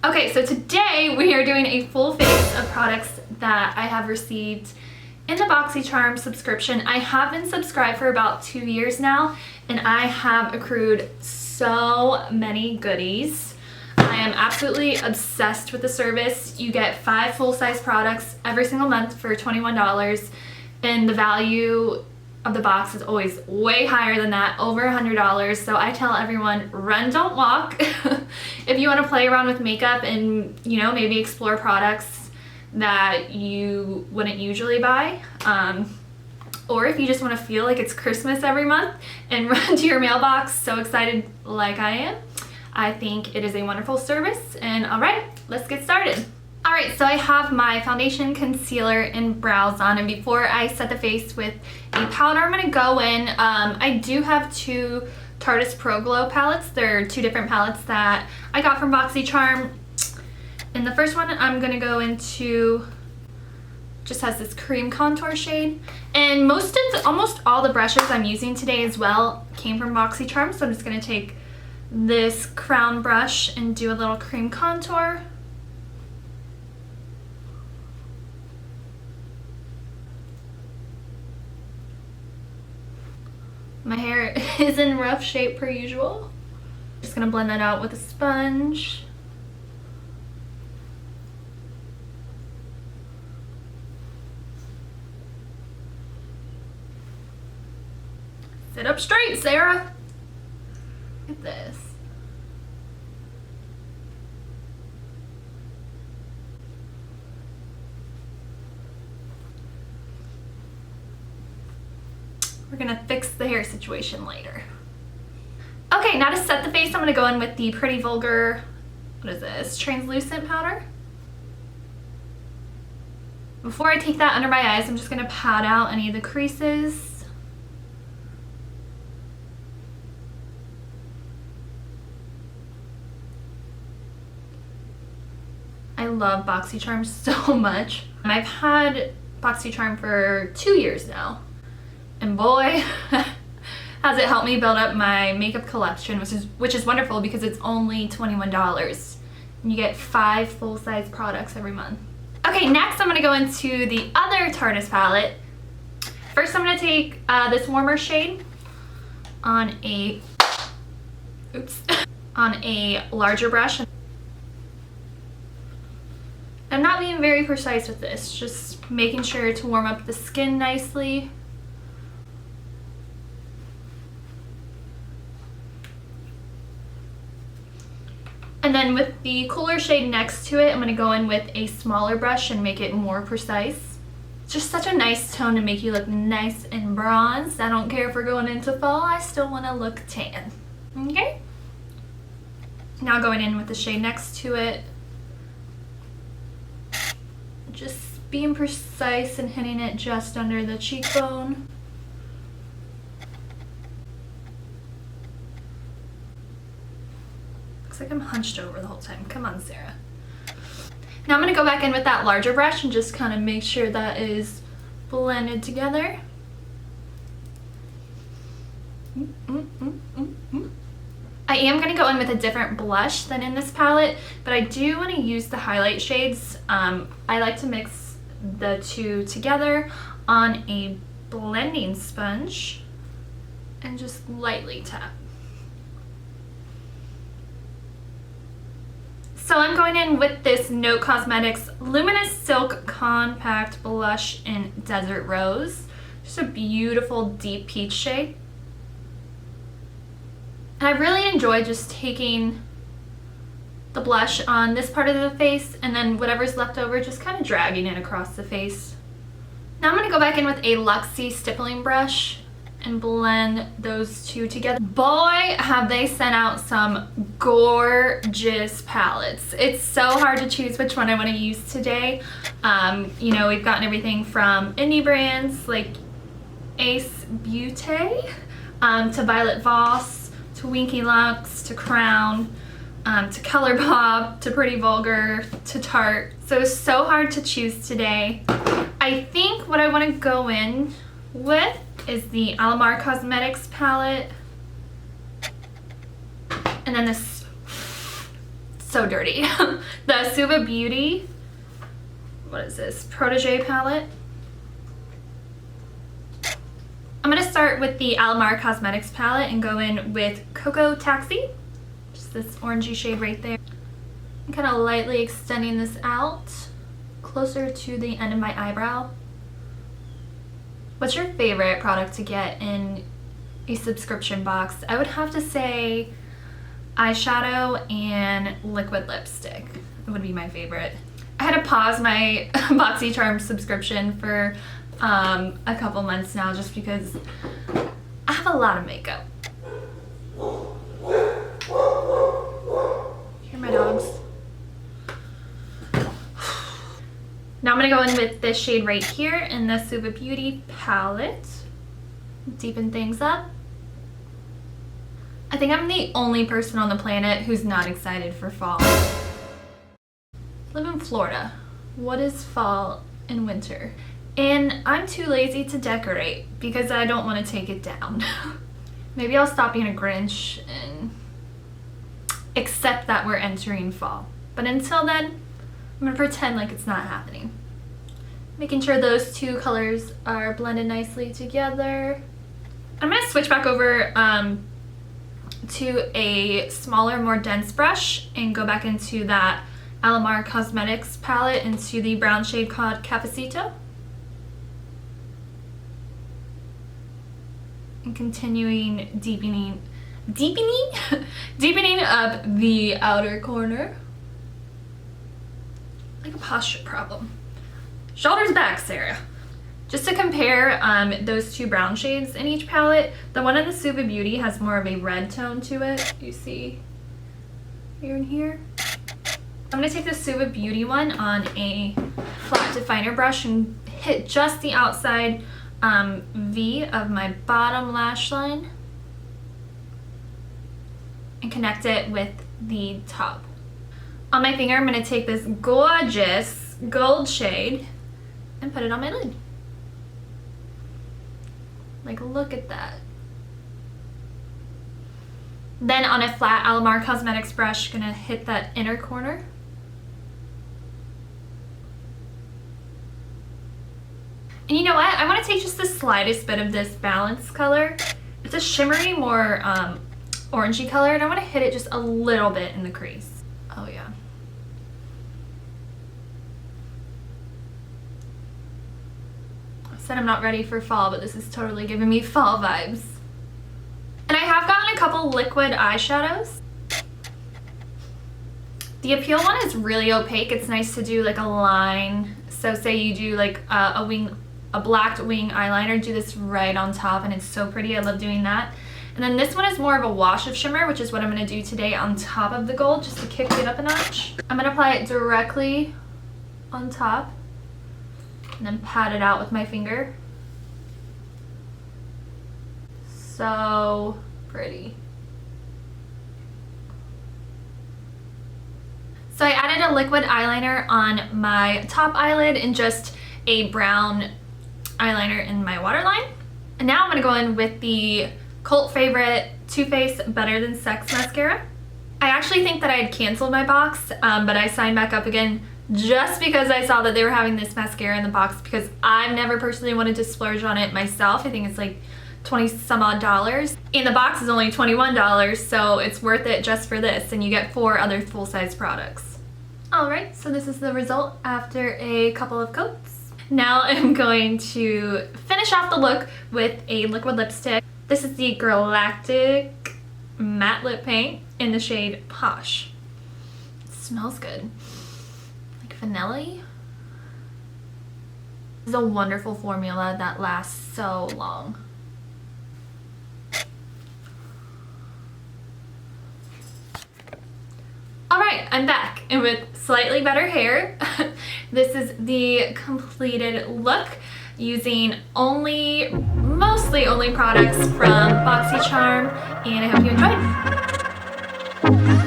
Okay, so today we are doing a full face of products that I have received in the Boxycharm subscription. I have been subscribed for about 2 years now, and I have accrued so many goodies. I am absolutely obsessed with the service. You get 5 full-size products every single month for $21, and the value of the box is always way higher than that, over $100. So I tell everyone, run, don't walk. If you want to play around with makeup and, you know, maybe explore products that you wouldn't usually buy, or if you just want to feel like it's Christmas every month and run to your mailbox so excited like I am, I think it is a wonderful service. And all right, let's get started. All right, so I have my foundation, concealer, and brows on, and before I set the face with a powder, I'm gonna go in. I do have 2 Tarte Pro Glow palettes. They're 2 different palettes that I got from Boxycharm. And the first one I'm gonna go into just has this cream contour shade. And almost all the brushes I'm using today as well came from Boxycharm, so I'm just gonna take this crown brush and do a little cream contour. My hair is in rough shape per usual. Just gonna blend that out with a sponge. Sit up straight, Sarah. Look at this. We're gonna fix the hair situation later. Okay, now to set the face, I'm gonna go in with the Pretty Vulgar, what is this, translucent powder. Before I take that under my eyes, I'm just gonna pat out any of the creases. I love Boxycharm so much. I've had Boxycharm for 2 years now. And boy, has it helped me build up my makeup collection, which is wonderful because it's only $21. And you get 5 full-size products every month. Okay, next I'm going to go into the other Tarte palette. First I'm going to take this warmer shade on a larger brush. I'm not being very precise with this, just making sure to warm up the skin nicely. And then with the cooler shade next to it, I'm going to go in with a smaller brush and make it more precise. It's just such a nice tone to make you look nice and bronzed. I don't care if we're going into fall, I still want to look tan. Okay? Now going in with the shade next to it. Just being precise and hitting it just under the cheekbone. Like I'm hunched over the whole time. Come on, Sarah. Now I'm going to go back in with that larger brush and just kind of make sure that is blended together. I am going to go in with a different blush than in this palette, but I do want to use the highlight shades. I like to mix the 2 together on a blending sponge and just lightly tap. So I'm going in with this Note Cosmetics Luminous Silk Compact Blush in Desert Rose. Just a beautiful deep peach shade. And I really enjoy just taking the blush on this part of the face and then whatever's left over, just kind of dragging it across the face. Now I'm going to go back in with a Luxie stippling brush and blend those 2 together. Boy, have they sent out some gorgeous palettes. It's so hard to choose which one I want to use today. You know, we've gotten everything from indie brands like Ace Beauté, to Violet Voss, to Winky Lux, to Crown, to ColourPop, to Pretty Vulgar, to Tarte. So it's so hard to choose today. I think what I want to go in with is the Alamar Cosmetics palette. And then this so dirty. The Suva Beauty, what is this, Protege palette. I'm gonna start with the Alamar Cosmetics palette and go in with Cocoa Taxi, just this orangey shade right there. I'm kind of lightly extending this out closer to the end of my eyebrow. What's your favorite product to get in a subscription box? I would have to say eyeshadow and liquid lipstick. It would be my favorite. I had to pause my Boxycharm subscription for a couple months now just because I have a lot of makeup. Hear my dogs. Now I'm going to go in with this shade right here in the Suva Beauty palette. Deepen things up. I think I'm the only person on the planet who's not excited for fall. I live in Florida. What is fall and winter? And I'm too lazy to decorate because I don't want to take it down. Maybe I'll stop being a Grinch and accept that we're entering fall. But until then, I'm going to pretend like it's not happening. Making sure those two colors are blended nicely together. I'm going to switch back over to a smaller, more dense brush and go back into that Alamar Cosmetics palette into the brown shade called Cafecito. And continuing deepening up the outer corner. Like a posture problem. Shoulders back, Sarah. Just to compare those two brown shades in each palette, the one in the Suva Beauty has more of a red tone to it. You see here and here. I'm going to take the Suva Beauty one on a flat definer brush and hit just the outside V of my bottom lash line and connect it with the top. On my finger, I'm going to take this gorgeous gold shade and put it on my lid. Like, look at that. Then on a flat Alamar Cosmetics brush, gonna hit that inner corner. And you know what? I want to take just the slightest bit of this Balance color. It's a shimmery, more orangey color, and I want to hit it just a little bit in the crease. Oh yeah. I said I'm not ready for fall, but this is totally giving me fall vibes. And I have gotten a couple liquid eyeshadows. The Appeal one is really opaque. It's nice to do like a line. So say you do like a blacked wing eyeliner, do this right on top and it's so pretty. I love doing that. And then this one is more of a wash of shimmer, which is what I'm going to do today on top of the gold just to kick it up a notch. I'm going to apply it directly on top and then pat it out with my finger. So pretty. So I added a liquid eyeliner on my top eyelid and just a brown eyeliner in my waterline. And now I'm going to go in with the cult favorite Too Faced Better Than Sex mascara. I actually think that I had canceled my box, but I signed back up again just because I saw that they were having this mascara in the box, because I've never personally wanted to splurge on it myself. I think it's like 20 some odd dollars. And the box is only $21, so it's worth it just for this, and you get 4 other full-size products. Alright, so this is the result after a couple of coats. Now I'm going to finish off the look with a liquid lipstick. This is the Galactic Matte Lip Paint in the shade Posh. It smells good. Like vanilla-y. This is a wonderful formula that lasts so long. Alright, I'm back and with slightly better hair. This is the completed look using mostly only products from Boxycharm, and I hope you enjoyed.